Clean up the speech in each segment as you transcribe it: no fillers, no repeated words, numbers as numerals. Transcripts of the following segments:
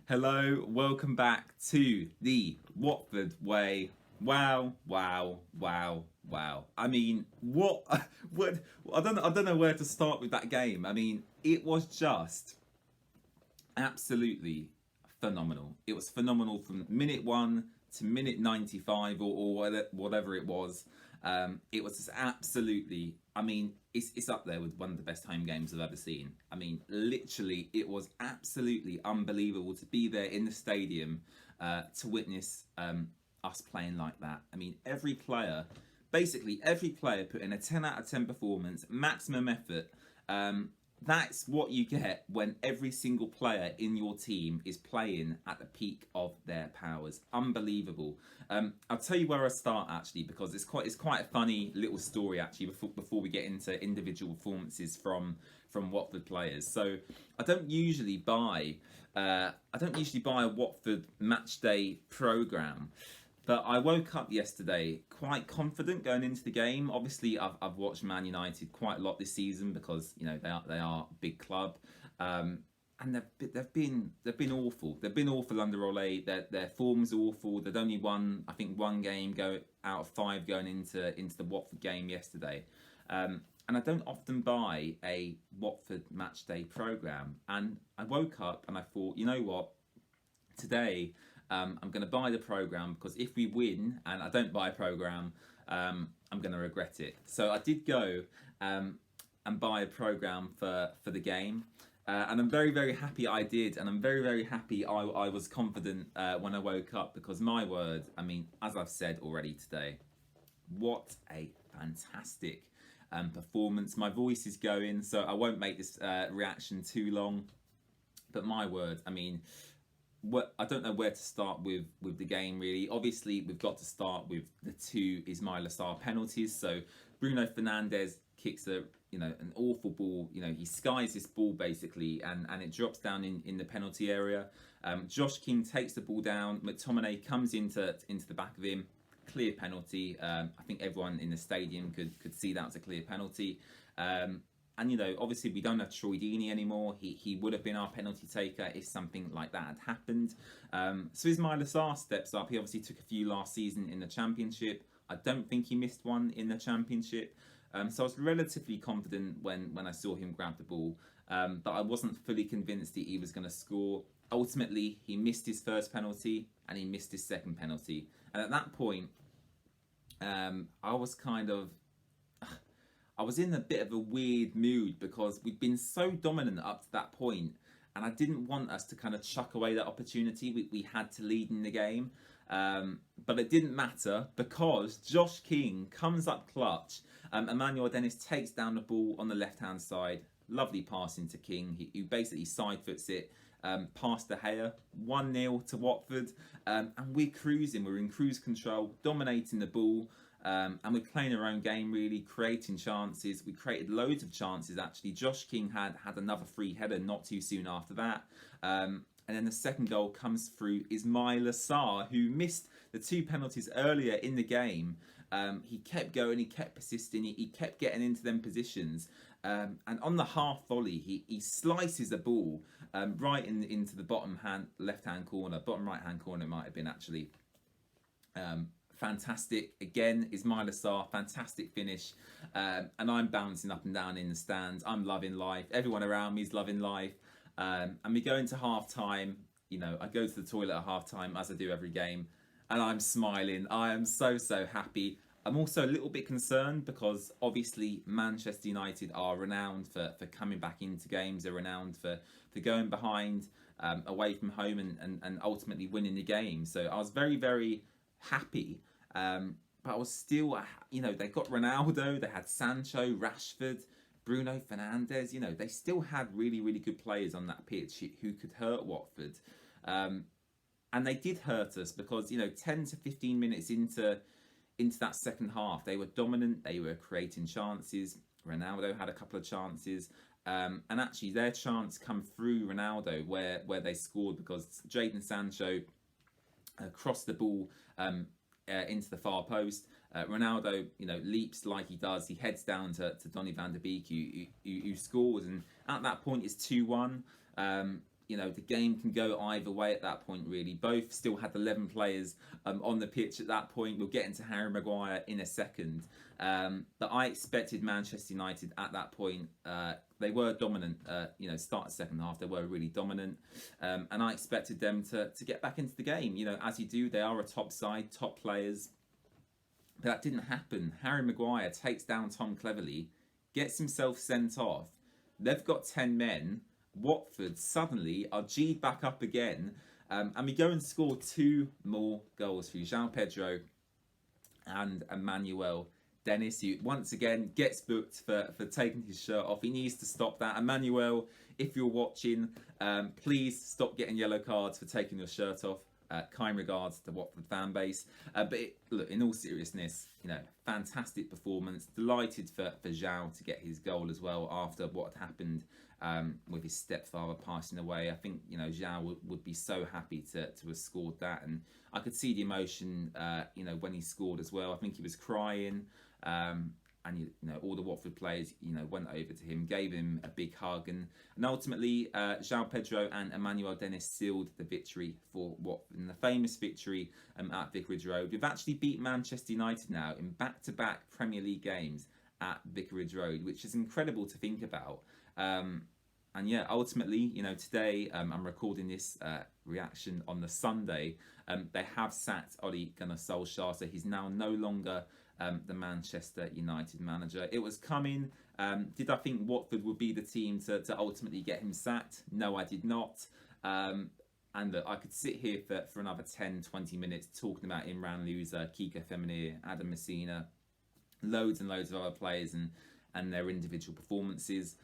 Hello, welcome back to the Watford Way. Wow, wow, wow, wow. I mean, what? What? I don't know where to start with that game. I mean, it was just absolutely phenomenal. It was phenomenal from minute one to minute 95 or whatever it was. It was just absolutely, I mean, it's up there with one of the best home games I've ever seen. I mean, literally, it was absolutely unbelievable to be there in the stadium to witness us playing like that. I mean, basically every player put in a 10 out of 10 performance, maximum effort. That's what you get when every single player in your team is playing at the peak of their powers. Unbelievable. I'll tell you where I start actually, because it's quite a funny little story actually before we get into individual performances from Watford players. So I don't usually buy a Watford match day program. But I woke up yesterday quite confident going into the game. Obviously, I've watched Man United quite a lot this season because they are a big club, and they've been awful. They've been awful under Ole. Their form's awful. They'd only won, I think, one game go out of five going into the Watford game yesterday. And I don't often buy a Watford match day program. And I woke up and I thought, you know what, today I'm going to buy the program because if we win and I don't buy a program, I'm going to regret it. So I did go and buy a program for the game. And I'm very, very happy I did. And I'm very, very happy I was confident when I woke up because my word, I mean, as I've said already today, what a fantastic performance. My voice is going, so I won't make this reaction too long. But my word, I mean, I don't know where to start with the game really. Obviously, we've got to start with the two Ismaïla Sarr penalties. So Bruno Fernandes kicks an awful ball. He skies this ball basically, and it drops down in the penalty area. Josh King takes the ball down. McTominay comes into the back of him. Clear penalty. I think everyone in the stadium could see that was a clear penalty. And obviously we don't have Troy Deeney anymore. He would have been our penalty taker if something like that had happened. So Ismaïla Sarr steps up. He obviously took a few last season in the Championship. I don't think he missed one in the Championship. So I was relatively confident when I saw him grab the ball. But I wasn't fully convinced that he was going to score. Ultimately, he missed his first penalty and he missed his second penalty. And at that point, I was in a bit of a weird mood because we'd been so dominant up to that point, and I didn't want us to kind of chuck away that opportunity. We had to lead in the game, but it didn't matter because Josh King comes up clutch. Emmanuel takes down the ball on the left-hand side. Lovely pass into King, who basically side foots it past De Gea. 1-0 to Watford, and we're cruising. We're in cruise control, dominating the ball. And we're playing our own game really, creating chances. We created loads of chances actually. Josh King had another free header not too soon after that. And then the second goal comes through Ismaïla Sarr, who missed the two penalties earlier in the game. He kept going, he kept persisting, he kept getting into them positions. And on the half volley, he slices a ball right into the bottom right hand corner it might have been actually. Fantastic again, Ismaïla Sarr, fantastic finish, and I'm bouncing up and down in the stands. I'm loving life. Everyone around me is loving life, and we go into half time. I go to the toilet at half time as I do every game, and I'm smiling. I am so happy. I'm also a little bit concerned because obviously Manchester United are renowned for coming back into games. They're renowned for going behind away from home and ultimately winning the game. So I was very, very happy, but I was still, they got Ronaldo, they had Sancho, Rashford, Bruno Fernandes. They still had really, really good players on that pitch who could hurt Watford, and they did hurt us because 10 to 15 minutes into that second half, they were dominant. They were creating chances. Ronaldo had a couple of chances. And actually, their chance come through Ronaldo, where they scored because Jadon Sancho crossed the ball into the far post. Ronaldo, leaps like he does. He heads down to Donny van der Beek, who scores, and at that point it's 2-1. you know, the game can go either way at that point, really. Both still had 11 players on the pitch at that point. We'll get into Harry Maguire in a second. But I expected Manchester United at that point. They were dominant, you know, start the second half. They were really dominant. And I expected them to get back into the game. You know, as you do, they are a top side, top players. But that didn't happen. Harry Maguire takes down Tom Cleverley, gets himself sent off. They've got 10 men. Watford suddenly are G'd back up again, and we go and score 2 more goals through João Pedro and Emmanuel Dennis, who once again gets booked for taking his shirt off. He needs to stop that. Emmanuel, if you're watching, please stop getting yellow cards for taking your shirt off. Kind regards to the Watford fan base. Look, in all seriousness, you know, fantastic performance. Delighted for João to get his goal as well after what had happened with his stepfather passing away. I think, you know, João would be so happy to have scored that, and I could see the emotion, you know, when he scored as well. I think he was crying. And you know, all the Watford players, you know, went over to him, gave him a big hug, and ultimately João Pedro and Emmanuel Dennis sealed the victory for Watford, in the famous victory at Vicarage Road. We've actually beat Manchester United now in back-to-back Premier League games at Vicarage Road, which is incredible to think about. And yeah, ultimately, you know, today I'm recording this reaction on the Sunday. They have sacked Ole Gunnar Solskjaer, so he's now no longer the Manchester United manager. It was coming. Did I think Watford would be the team to ultimately get him sacked? No, I did not. And look, I could sit here for another 10-20 minutes talking about Imran Louza, Kiko Feminier, Adam Messina, loads and loads of other players and their individual performances.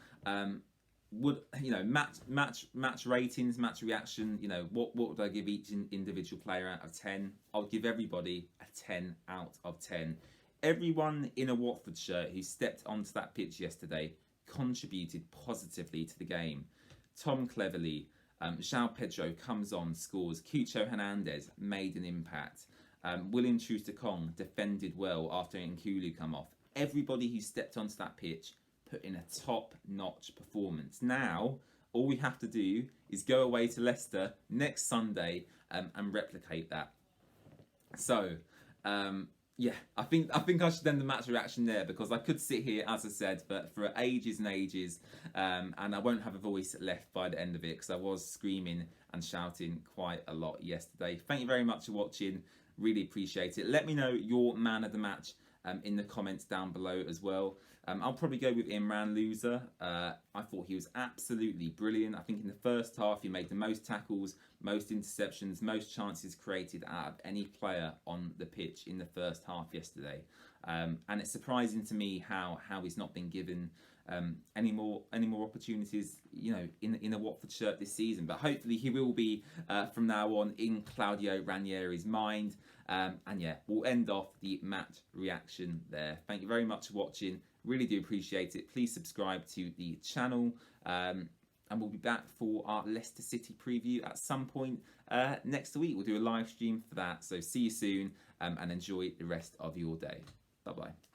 Would, you know, match ratings, match reaction, you know, what would I give each individual player out of 10? I'll give everybody a 10 out of 10. Everyone in a Watford shirt who stepped onto that pitch yesterday contributed positively to the game. Tom Cleverley, João Pedro comes on, scores. Cucho Hernandez made an impact. William Troost-Ekong defended well after Nkulu come off. Everybody who stepped onto that pitch put in a top-notch performance. Now, all we have to do is go away to Leicester next Sunday and replicate that. So, yeah, I think I should end the match reaction there, because I could sit here, as I said, for ages and ages, and I won't have a voice left by the end of it, because I was screaming and shouting quite a lot yesterday. Thank you very much for watching. Really appreciate it. Let me know your man of the match in the comments down below as well. I'll probably go with Imran Louza. I thought he was absolutely brilliant. I think in the first half he made the most tackles, most interceptions, most chances created out of any player on the pitch in the first half yesterday. And it's surprising to me how he's not been given any more opportunities, you know, in a Watford shirt this season. But hopefully he will be from now on in Claudio Ranieri's mind. And yeah, we'll end off the match reaction there. Thank you very much for watching. Really do appreciate it. Please subscribe to the channel. And we'll be back for our Leicester City preview at some point next week. We'll do a live stream for that. So see you soon and enjoy the rest of your day. Bye-bye.